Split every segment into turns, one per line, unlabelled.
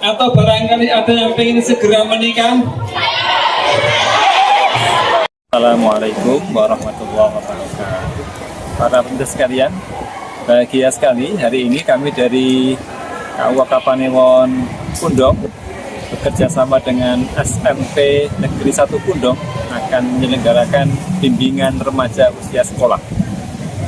Atau barangkali ada yang ingin segera menikah?
Assalamualaikum warahmatullahi wabarakatuh. Para pemirsa sekalian, bahagia sekali hari ini kami dari KUA Kapanewon Pundong bekerja sama dengan SMP Negeri 1 Pundong akan menyelenggarakan bimbingan remaja usia sekolah.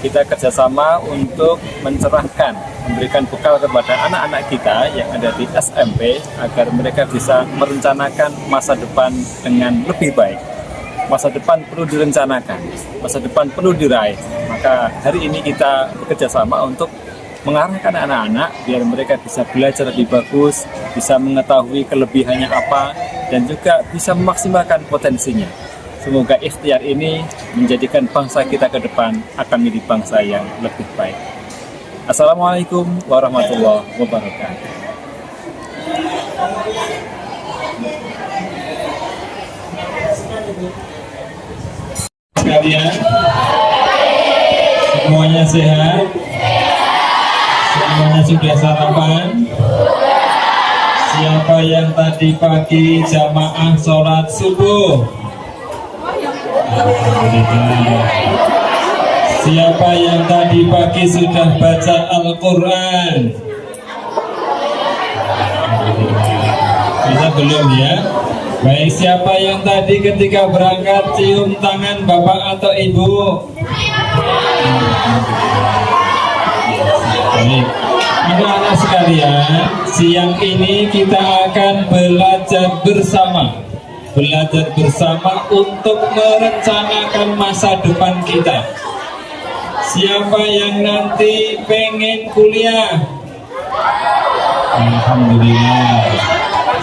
Kita kerjasama untuk mencerahkan, memberikan bekal kepada anak-anak kita yang ada di SMP agar mereka bisa merencanakan masa depan dengan lebih baik. Masa depan perlu direncanakan, masa depan perlu diraih. Maka hari ini kita bekerja sama untuk mengarahkan anak-anak biar mereka bisa belajar lebih bagus, bisa mengetahui kelebihannya apa, dan juga bisa memaksimalkan potensinya. Semoga ikhtiar ini menjadikan bangsa kita ke depan akan menjadi bangsa yang lebih baik. Assalamualaikum warahmatullahi wabarakatuh.
Sekalian, semuanya sehat, semuanya sudah sarapan. Siapa yang tadi pagi jamaah sholat subuh? Siapa yang tadi pagi sudah baca Al-Quran? Kita belum ya. Baik, siapa yang tadi ketika berangkat cium tangan bapak atau ibu? Baik, anak-anak sekalian, siang ini kita akan belajar bersama. Belajar bersama untuk merencanakan masa depan kita. Siapa yang nanti pengen kuliah? Alhamdulillah.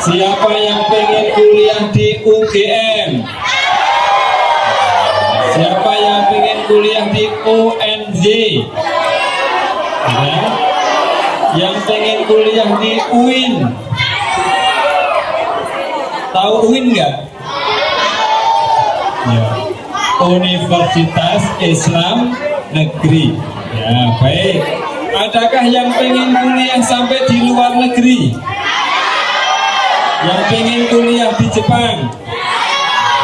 Siapa yang pengen kuliah di UGM? Siapa yang pengen kuliah di UNJ? Ya. Yang pengen kuliah di UIN? Tahu UIN nggak? Ya. Universitas Islam Negeri. Ya, baik. Adakah yang pengen kuliah sampai di luar negeri? Yang pengen kuliah di Jepang?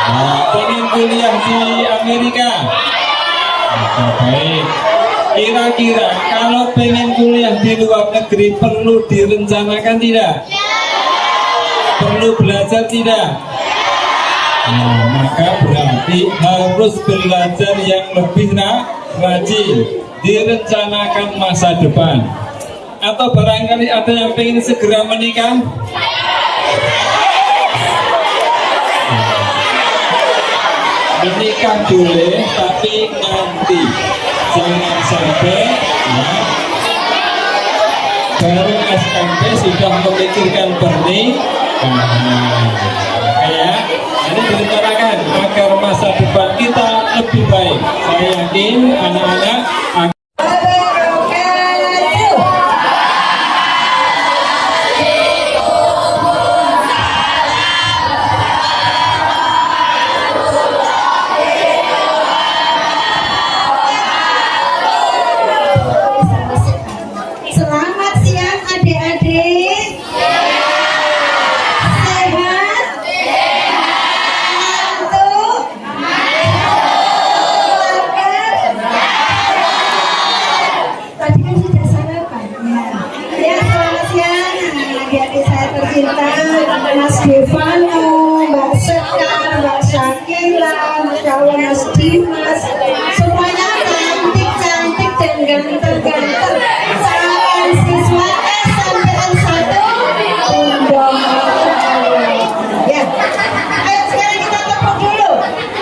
Nah, pengen kuliah di Amerika? Nah, baik. Kira-kira kalau pengen kuliah di luar negeri perlu direncanakan tidak? Perlu belajar tidak? Nah, maka berarti harus belajar yang lebih rajin, direncanakan masa depan. Atau barangkali ada yang ingin segera menikah? Menikah boleh, tapi nanti jangan sampai ya, baru SMP sudah memikirkan pernikahan. Ya, ini direncanakan agar masa depan kita lebih baik. Saya yakin anak-anak
Mas Devano, Mbak Sekar, Mbak Syakila, Masya Allah, Mas Dimas, semuanya cantik-cantik dan ganteng-ganteng. Salam siswa SMPN 1 Pundong. Ya, ayo sekarang kita tepuk dulu.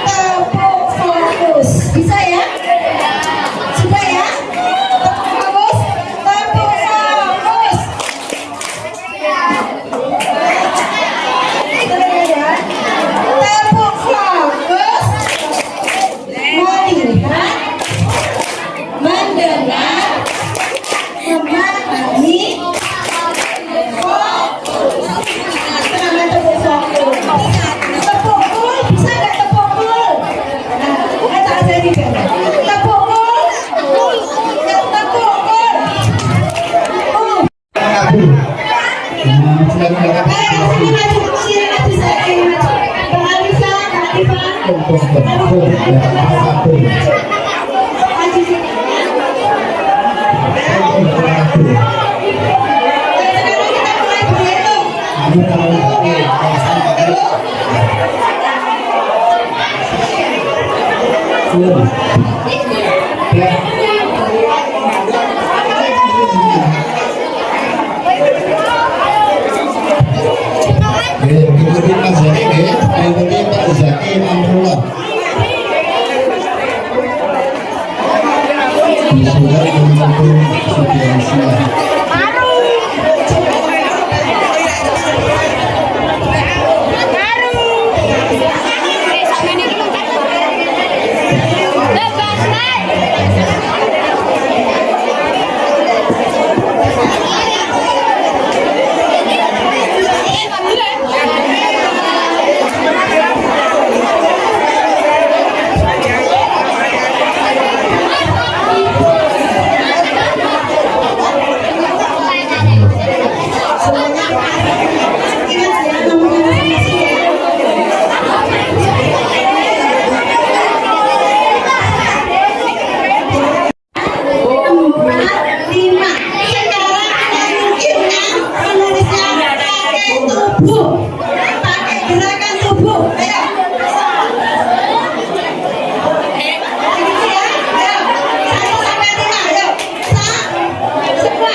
Tepuk fokus, bisa ya? Sudah ya? Tepuk fokus, tepuk fokus. Tepuk fokus, melihat, mendengar, memahami, fokus. Namanya tepuk fokus. Tepuk full, bisa nggak tepuk full? Nah, tak ada nih kan? Tepuk full, tepuk full. sini maju, sini maju, saya ingin maju. Bang Alisa, Kak Alifah. Maju sini. Sekarang kita mulai berhitung.
Ikutin Mas Zaki ya, ikutin Pak Zaki Amrullah. Sudah mendukung Sudiansyah. Pakai gerakan tubuh, ayo. Ayo, 1 sampai 5, ayo. Semua.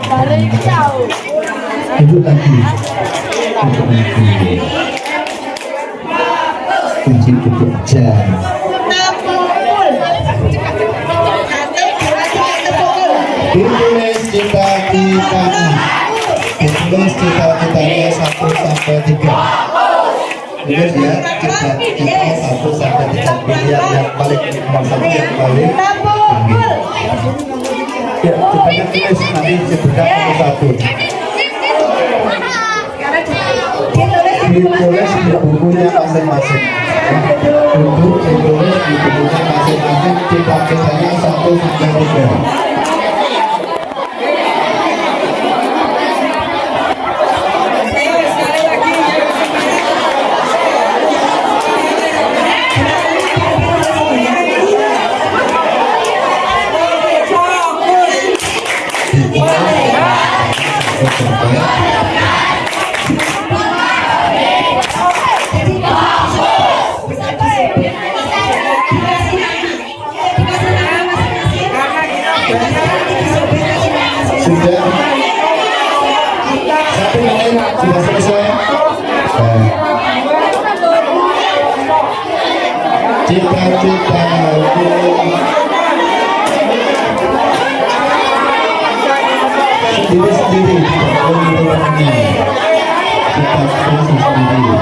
Ada 50
Tepuk bagus.
Duduk lagi. Kunci duduk jam.
Tepukul. Tepukul.
Ditulis cita-citanya. Ditulis cita-citanya 1 sampai 3. Tulis ya, cita-cita 1 sampai 3. Pilihan yang paling nomor 1 yang paling
Tepukul.
ya, cepatnya tulis nanti sebutkan nomor 1. Ditulis di bukunya masing-masing. Duduk ditulis di bukunya masing-masing cita-citanya 1 sampai 3. Sudah 1 menit sudah selesai. Cita-cita diri sendiri tidak boleh orangnya. Cita-cita sendiri ya.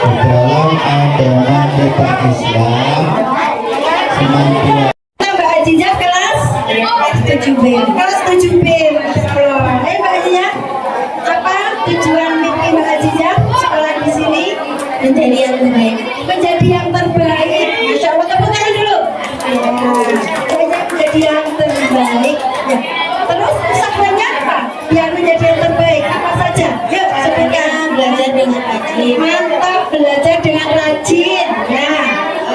Di dalam agama kita Islam senantiasa
Mbak Aziza kelas 7B. Kelas 7B. Mbak Aziza, apa tujuan mimpi Mbak Aziza sekolah di sini? Menjadi yang terbaik. Menjadi yang terbaik. Masya Allah, tepuk tangan dulu. Ya, menjadi yang terbaik. Ya. Terus usahanya apa? Biar menjadi yang terbaik. Apa saja? Yuk, sebutkan. Belajar dengan rajin. Mantap, belajar dengan rajin. Ya.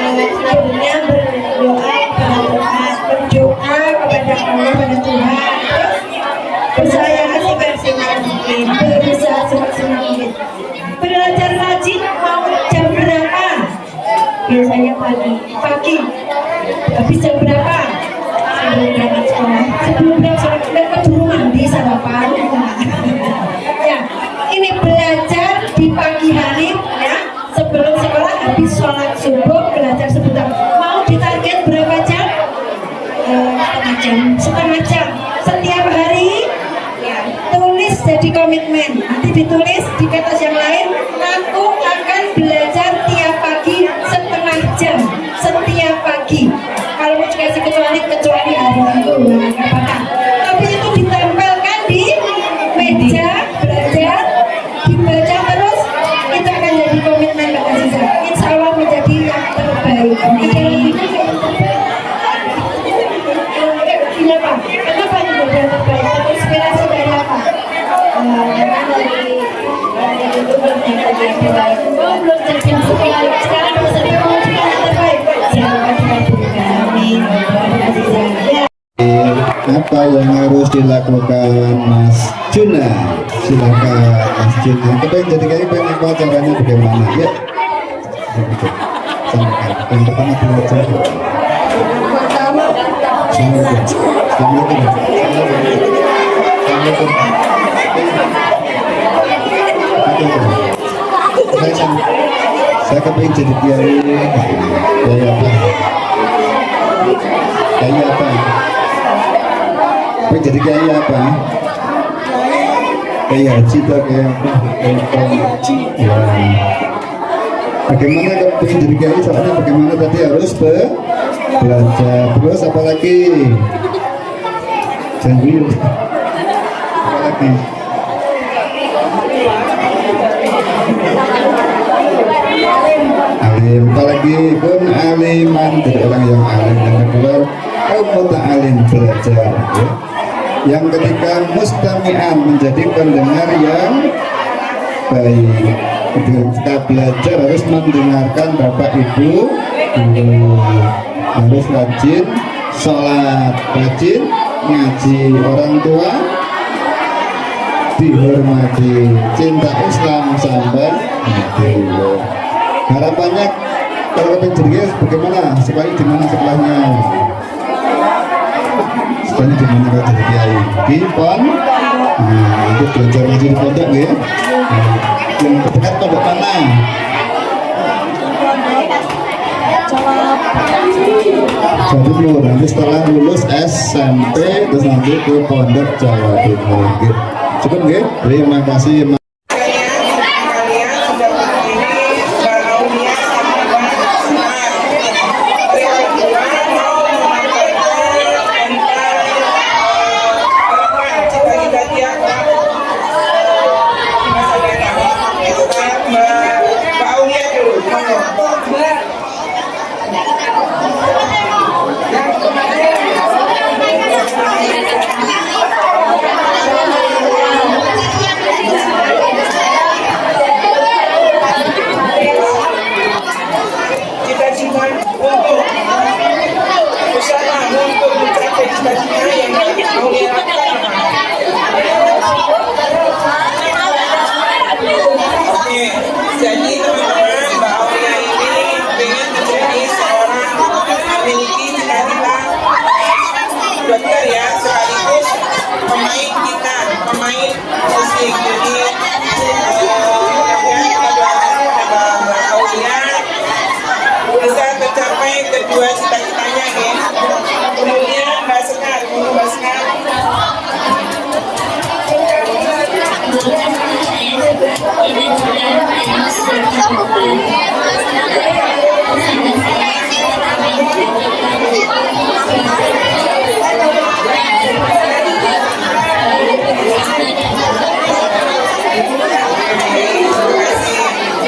Sebelumnya berdoa kepada Allah, kepada Tuhan. Percaya semaksimal mungkin, berusaha semaksimal mungkin. Belajar rajin mau jam berapa? Biasanya pagi. Habis jam berapa? Sebelum berangkat sekolah. Sebelum berangkat sekolah kita keburu mandi sarapan. Ya, ini belajar di pagi hari ya. Sebelum sekolah habis sholat subuh belajar sebentar. Mau ditarget berapa jam? Setengah jam setengah jam setiap hari. Ya, tulis jadi komitmen. Nanti ditulis di kertas yang lain. Aku akan belajar tiap pagi setengah jam setiap pagi. Kalau mau dikasih kecuali hari Minggu, nggak apa-apa. Tapi itu ditempelkan di meja belajar, dibaca terus. Itu akan jadi komitmen Mbak Aziza. Insya Allah menjadi yang terbaik. Kenapa? Kenapa menjadi yang terbaik? Terinspirasi dari apa? Belum jadi yang terbaik. Sekarang harus ada yang mau juga yang terbaik. Jangan dikabulkan. Amin. Aziza. Ya.
Apa yang harus dilakukan Mas Juna? Silakan Mas Juna. Kepengen jadi kayak pengen tahu caranya bagaimana ya? Sampaikan. Yang pertama belajar. Saya kepengen jadi kiai. Kiai apa? Kiai apa? Pengen jadi kiai apa? Kiai haji atau kiai apa? Ya. Bagaimana kalau pengen jadi kiai? Caranya bagaimana? Tadi harus belajar. Terus apa lagi? Janji. Apa lagi? Alim. Apa lagi? Kun aliman, jadi orang yang alim. Yang kedua, muta'alim, belajar. Ya. Yang ketiga, mustami'an, menjadi pendengar yang baik. Ketika belajar harus mendengarkan bapak ibu guru, harus rajin sholat, rajin ngaji, orang tua dihormati, cinta Islam sampai mati. Harapannya kalau kepengen jadi bagaimana? Sekolahnya di mana sekolahnya? Sekolahnya di mana kalau jadi kiai? Di pon. Nah, itu belajar ngaji di pondok ya. Yang terdekat pondok mana? Jawa Timur. Nanti setelah lulus SMP terus nanti ke pondok Jawa Timur. Cukup nggih? Terima kasih.
Jadi teman-teman, Mbak Aulia ini pengen menjadi seorang memiliki cita-cita dokter ya, sekaligus pemain gitar, pemain musik. Jadi mudah-mudahan kita doakan kepada Mbak Aulia bisa tercapai kedua cita-citanya ya. Kemudian Mbak Sekar, Mbak Sekar.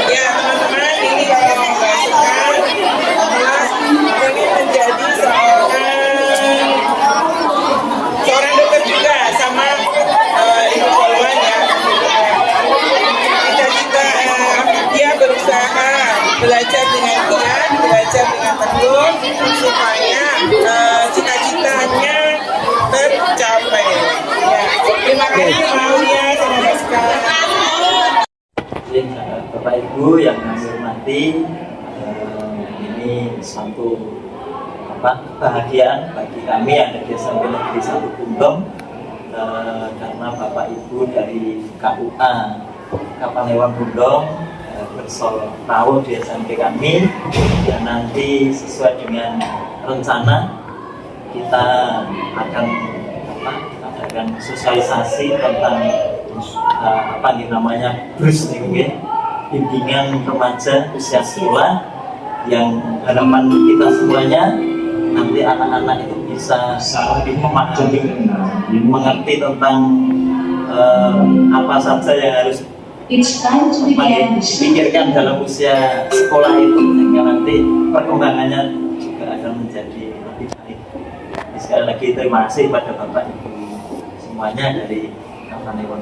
Ya teman-teman, ini kalau Mbak Sekar ingin menjadi seorang dokter juga sama Ibu Polwan ya. Cita-cita dia berusaha belajar dengan giat, belajar dengan tekun supaya cita-citanya tercapai. Ya, terima kasih Aulia, terima kasih.
Bapak Ibu yang kami hormati, ini satu kebahagiaan bagi kami yang ada di SMP Negeri 1 Pundong, karena Bapak Ibu dari KUA Kapanewon Pundong bersolawat di SMP kami, dan nanti sesuai dengan rencana kita akan adakan sosialisasi tentang apa nih namanya BRUS nih, bimbingan remaja usia sekolah, yang harapan kita semuanya nanti anak-anak itu bisa lebih memahami, mengerti tentang apa saja yang harus dipikirkan dalam usia sekolah itu, sehingga nanti perkembangannya juga akan menjadi lebih baik. Sekali lagi terima kasih pada Bapak Ibu semuanya dari Kapan Ewon.